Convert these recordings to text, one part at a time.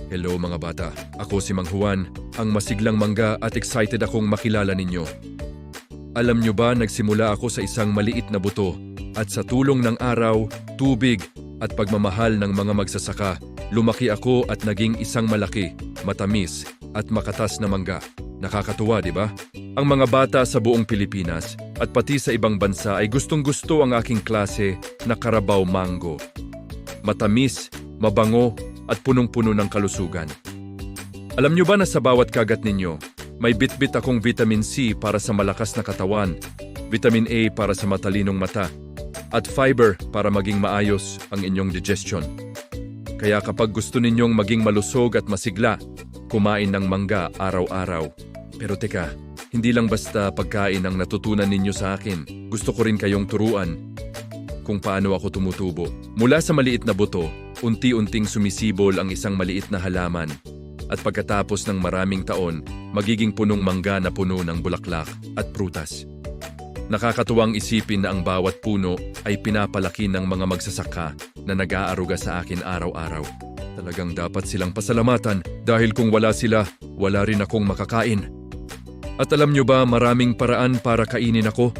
Hello mga bata, ako si Mang Juan, ang masiglang mangga at excited akong makilala ninyo. Alam nyo ba, nagsimula ako sa isang maliit na buto at sa tulong ng araw, tubig at pagmamahal ng mga magsasaka, lumaki ako at naging isang malaki, matamis at makatas na mangga. Nakakatuwa, di ba? Ang mga bata sa buong Pilipinas at pati sa ibang bansa ay gustong-gusto ang aking klase na Carabao Mango. Matamis, mabango at punong-puno ng kalusugan. Alam nyo ba na sa bawat kagat ninyo, may bit-bit akong vitamin C para sa malakas na katawan, vitamin A para sa matalinong mata, at fiber para maging maayos ang inyong digestion. Kaya kapag gusto ninyong maging malusog at masigla, kumain ng mangga araw-araw. Pero teka, hindi lang basta pagkain ang natutunan ninyo sa akin. Gusto ko rin kayong turuan kung paano ako tumutubo. Mula sa maliit na buto, unti-unting sumisibol ang isang maliit na halaman. At pagkatapos ng maraming taon, magiging punong mangga na puno ng bulaklak at prutas. Nakakatuwang isipin na ang bawat puno ay pinapalaki ng mga magsasaka na nag-aaruga sa akin araw-araw. Talagang dapat silang pasalamatan dahil kung wala sila, wala rin akong makakain. At alam nyo ba, maraming paraan para kainin ako?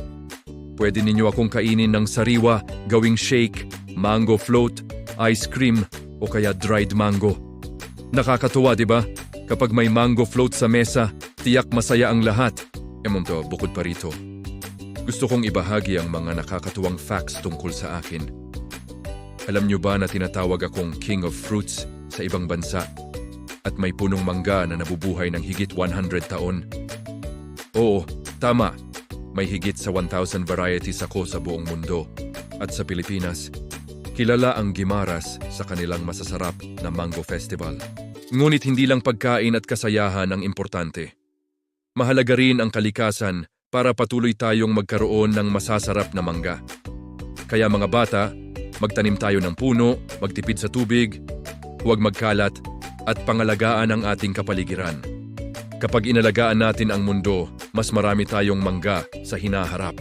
Pwede ninyo akong kainin ng sariwa, gawing shake, mango float, ice cream o kaya dried mango. Nakakatuwa, di ba? Kapag may mango float sa mesa, tiyak masaya ang lahat. To, bukod pa rito. Gusto kong ibahagi ang mga nakakatuwang facts tungkol sa akin. Alam nyo ba na tinatawag akong King of Fruits sa ibang bansa? At may punong mangga na nabubuhay ng higit 100 taon? Oo, tama. May higit sa 1,000 varieties ako sa buong mundo. At sa Pilipinas, kilala ang Guimaras sa kanilang masasarap na Mango Festival. Ngunit hindi lang pagkain at kasayahan ang importante. Mahalaga rin ang kalikasan para patuloy tayong magkaroon ng masasarap na mangga. Kaya mga bata, magtanim tayo ng puno, magtipid sa tubig, huwag magkalat, at pangalagaan ang ating kapaligiran. Kapag inalagaan natin ang mundo, mas marami tayong mangga sa hinaharap.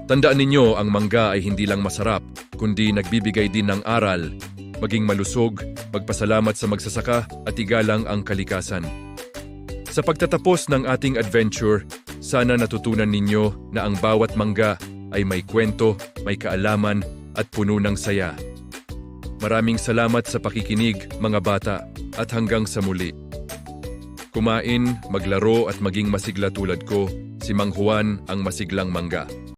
Tandaan ninyo, ang mangga ay hindi lang masarap, kundi nagbibigay din ng aral, maging malusog, magpasalamat sa magsasaka at igalang ang kalikasan. Sa pagtatapos ng ating adventure, sana natutunan ninyo na ang bawat mangga ay may kwento, may kaalaman at puno ng saya. Maraming salamat sa pakikinig, mga bata, at hanggang sa muli. Kumain, maglaro at maging masigla tulad ko, si Mang Juan ang masiglang mangga.